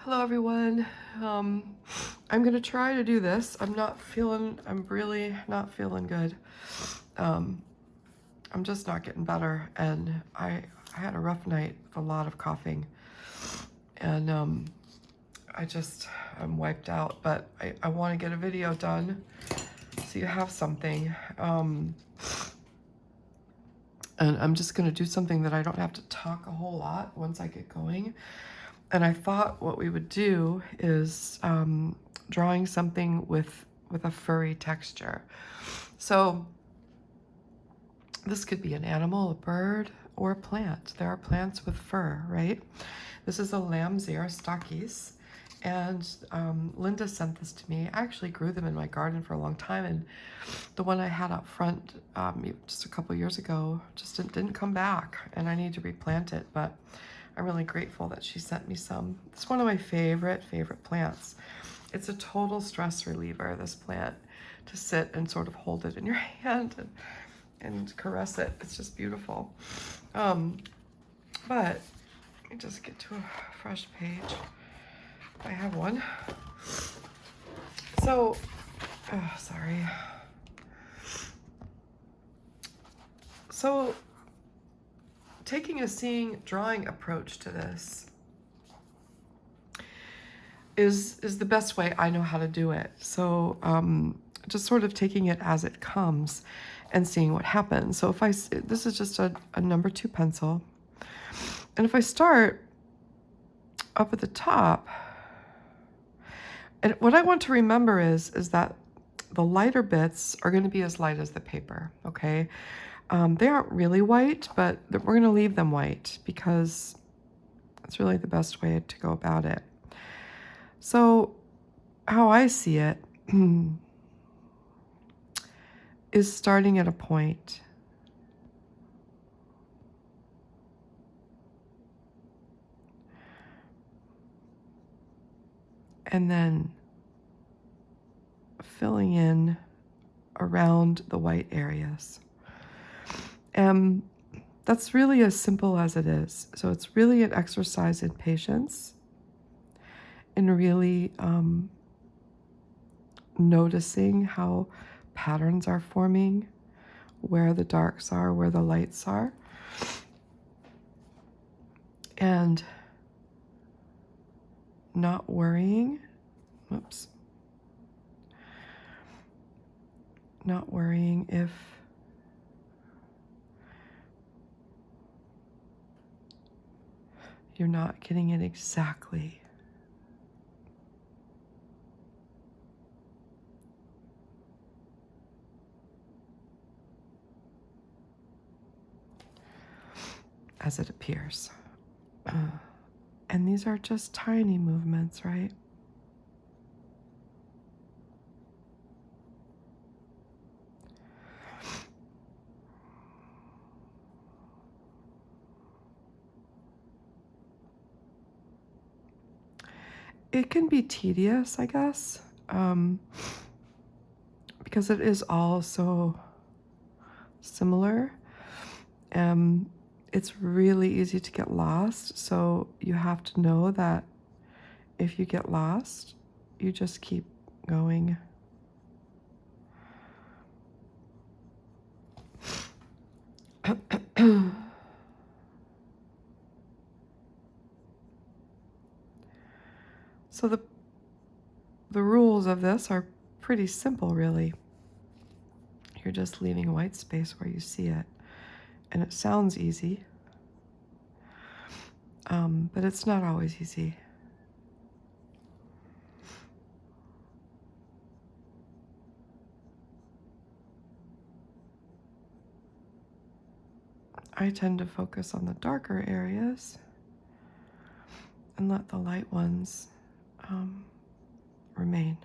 Hello everyone. I'm gonna try to do this. I'm really not feeling good. Um, I'm just not getting better, and I had a rough night with a lot of coughing, and I'm wiped out, but I want to get a video done so you have something. And I'm just gonna do something that I don't have to talk a whole lot once I get going. And I thought what we would do is drawing something with a furry texture. So this could be an animal, a bird, or a plant. There are plants with fur, right? This is a lamb's ear stockis, and Linda sent this to me. I actually grew them in my garden for a long time, and the one I had out front just a couple years ago just didn't come back, and I need to replant it, but I'm really grateful that she sent me some. It's one of my favorite plants. It's a total stress reliever, this plant, to sit and sort of hold it in your hand and caress it. It's just beautiful. But let me just get to a fresh page. I have one. So, sorry. So, taking a seeing drawing approach to this is the best way I know how to do it. So just sort of taking it as it comes and seeing what happens. So if this is just a number 2 pencil, and if I start up at the top, and what I want to remember is that the lighter bits are going to be as light as the paper, okay? They aren't really white, but we're going to leave them white because it's really the best way to go about it. So how I see it is starting at a point. And then filling in around the white areas. And that's really as simple as it is. So it's really an exercise in patience and really noticing how patterns are forming, where the darks are, where the lights are. And not worrying, not worrying if you're not getting it exactly. As it appears. And these are just tiny movements, right? It can be tedious, I guess, because it is all so similar. It's really easy to get lost, so you have to know that if you get lost, you just keep going. So the rules of this are pretty simple, really. You're just leaving white space where you see it. And it sounds easy, but it's not always easy. I tend to focus on the darker areas and let the light ones remain.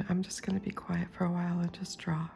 I'm just going to be quiet for a while and just draw.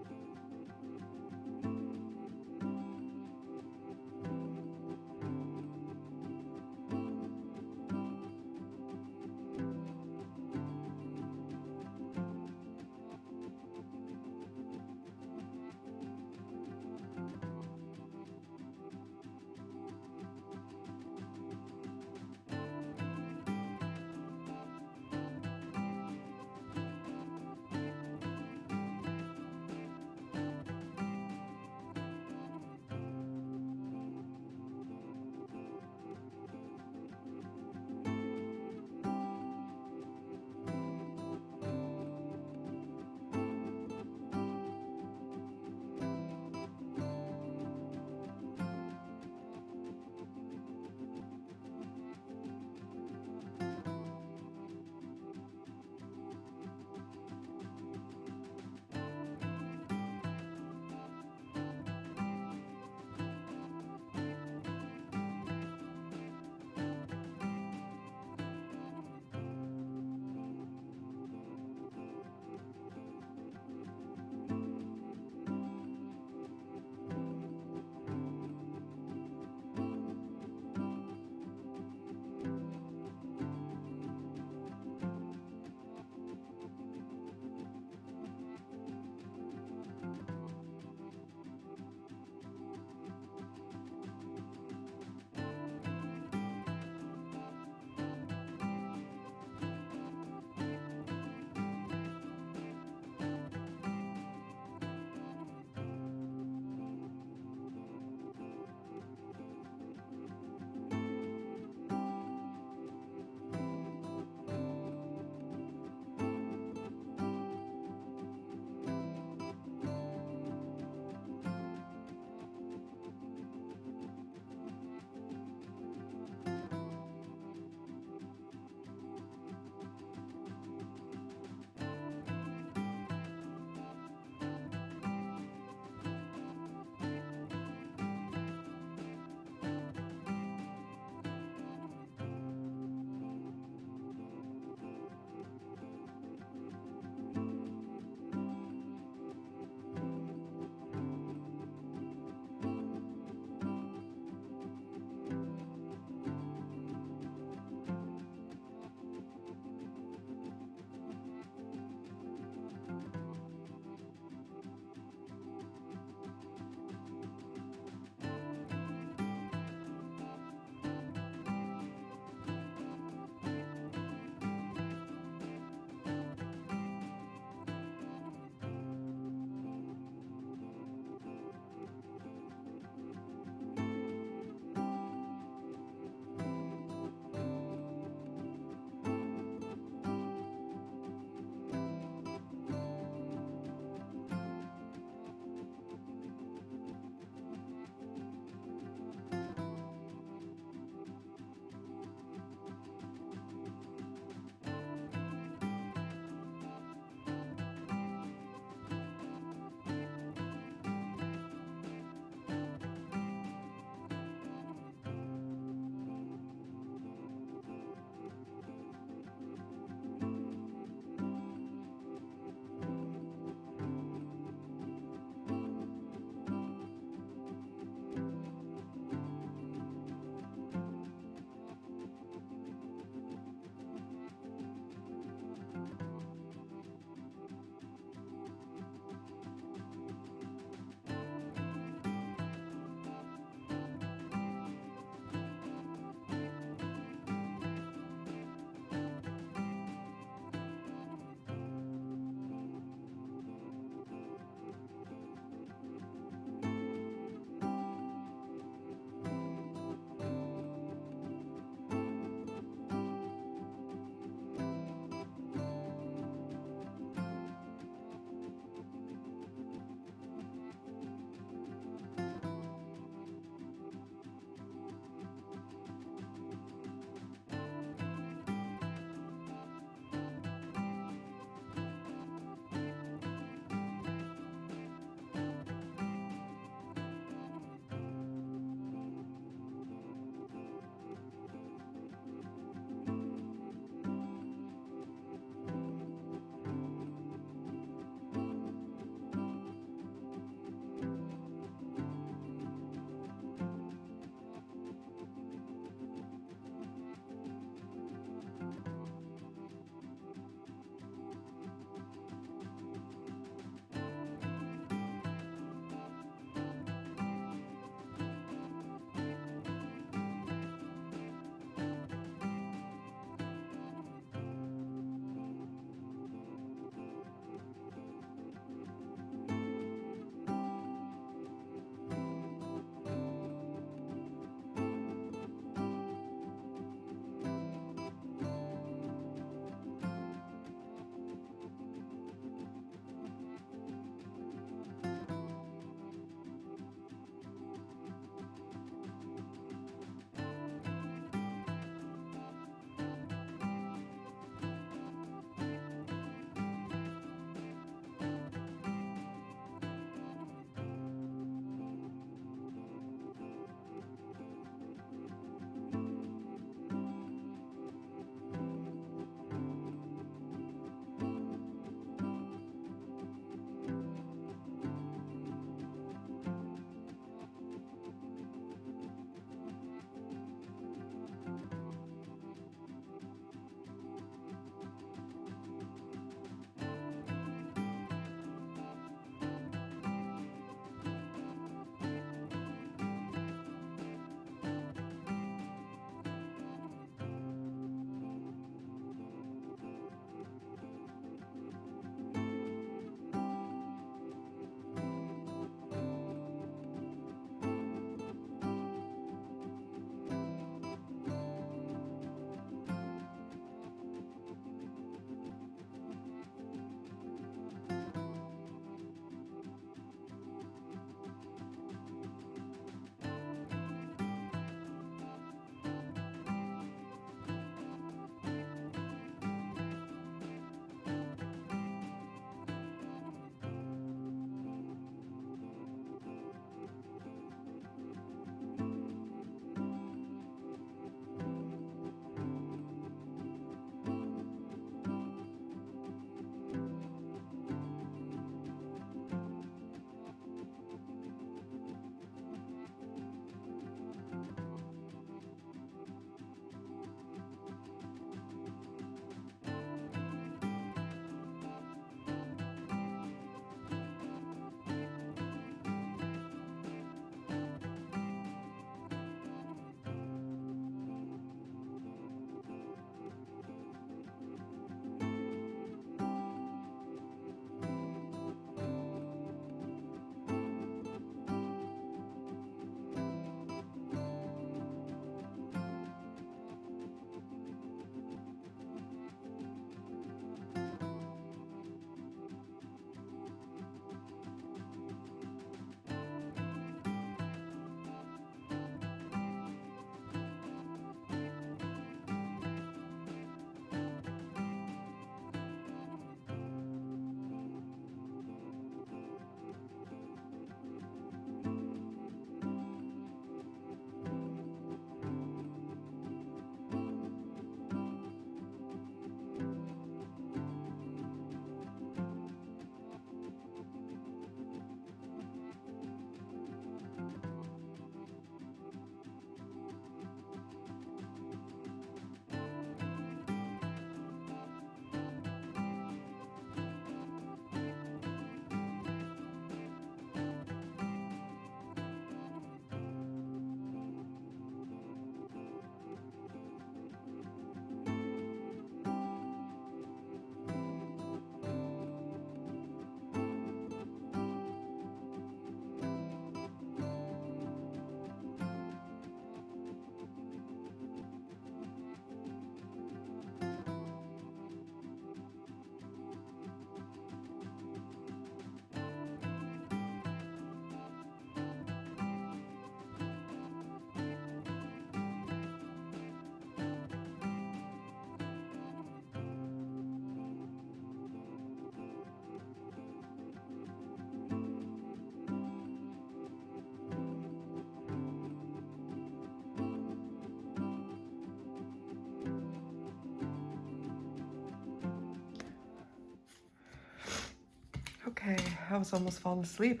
I was almost falling asleep.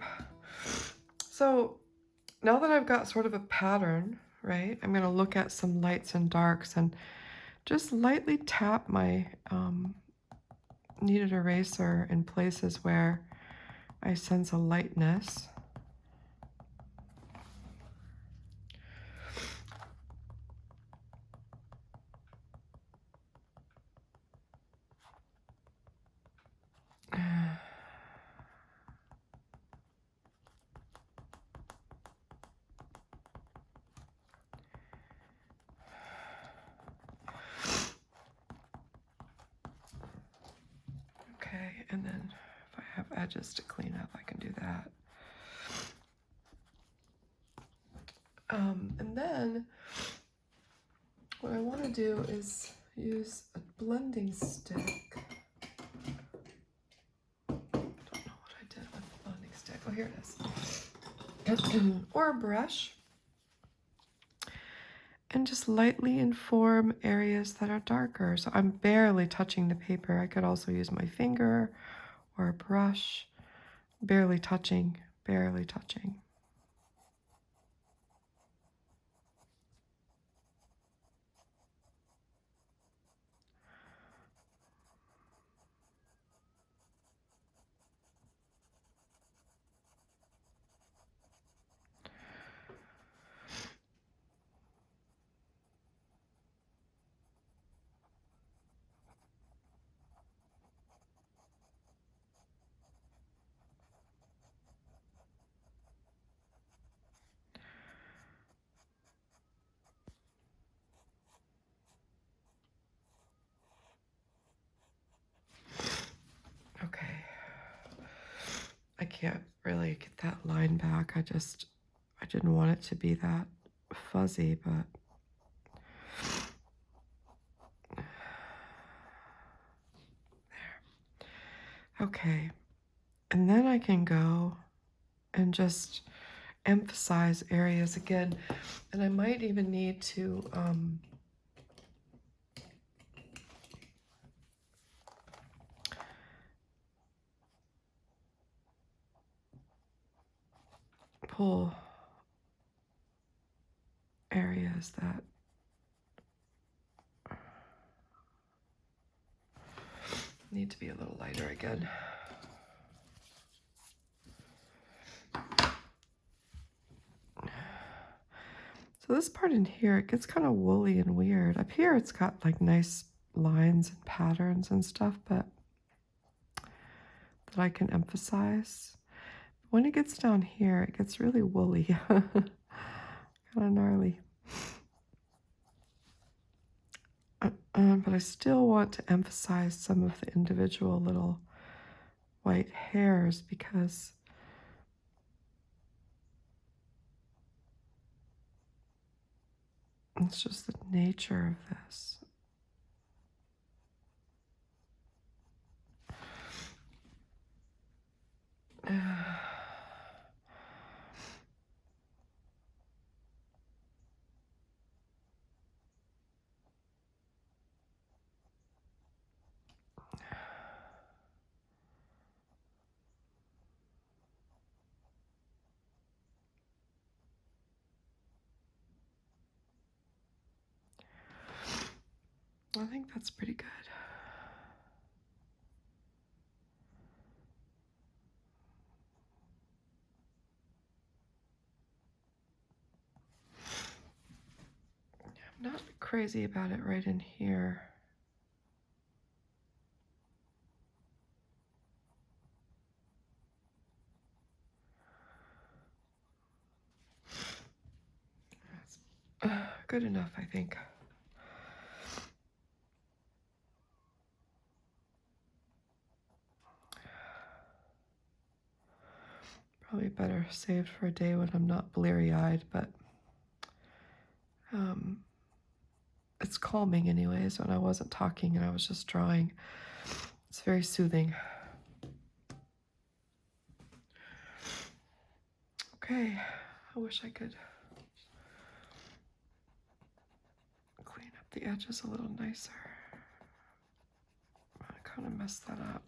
So now that I've got sort of a pattern, right, I'm going to look at some lights and darks and just lightly tap my kneaded eraser in places where I sense a lightness. Okay, and then if I have edges to clean up, I can do that. And then what I want to do is use a blending stick. I don't know what I did with the blending stick. Oh, here it is. Or a brush. And just lightly inform areas that are darker. So I'm barely touching the paper. I could also use my finger or a brush. Barely touching, barely touching. Okay. I can't really get that line back. I didn't want it to be that fuzzy, but there. Okay. And then I can go and just emphasize areas again. And I might even need to pull areas that need to be a little lighter again. So this part in here, it gets kind of woolly and weird. Up here, it's got like nice lines and patterns and stuff, but that I can emphasize. When it gets down here, it gets really woolly, kind of gnarly. But I still want to emphasize some of the individual little white hairs because it's just the nature of this. I think that's pretty good. I'm not crazy about it right in here. That's good enough, I think. Probably better saved for a day when I'm not bleary-eyed, but it's calming anyways when I wasn't talking and I was just drawing. It's very soothing. Okay, I wish I could clean up the edges a little nicer. I kind of messed that up.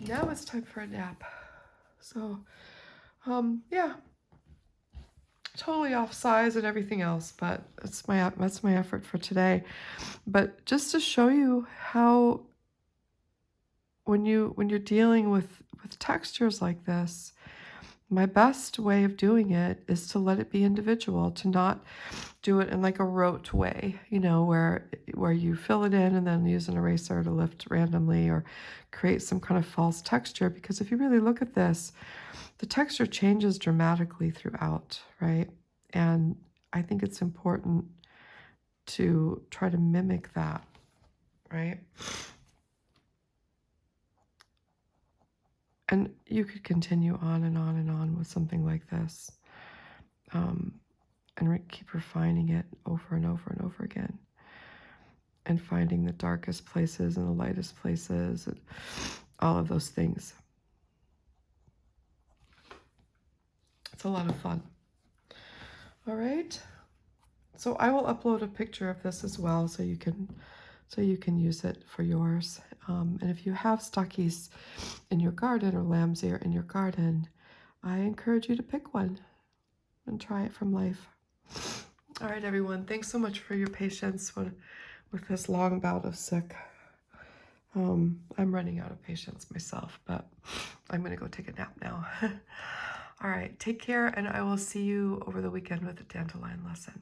now it's time for a nap. So, yeah, totally off size and everything else, but that's my effort for today. But just to show you how when you're dealing with textures like this, my best way of doing it is to let it be individual, to not do it in like a rote way, you know, where you fill it in and then use an eraser to lift randomly or create some kind of false texture. Because if you really look at this, the texture changes dramatically throughout, right? And I think it's important to try to mimic that, right? And you could continue on and on and on with something like this, and keep refining it over and over and over again, and finding the darkest places and the lightest places and all of those things. It's a lot of fun. All right. So I will upload a picture of this as well, so you can use it for yours. And if you have stockies in your garden or lamb's ear in your garden, I encourage you to pick one and try it from life. All right, everyone. Thanks so much for your patience with this long bout of sick. I'm running out of patience myself, but I'm going to go take a nap now. All right, take care, and I will see you over the weekend with a dandelion lesson.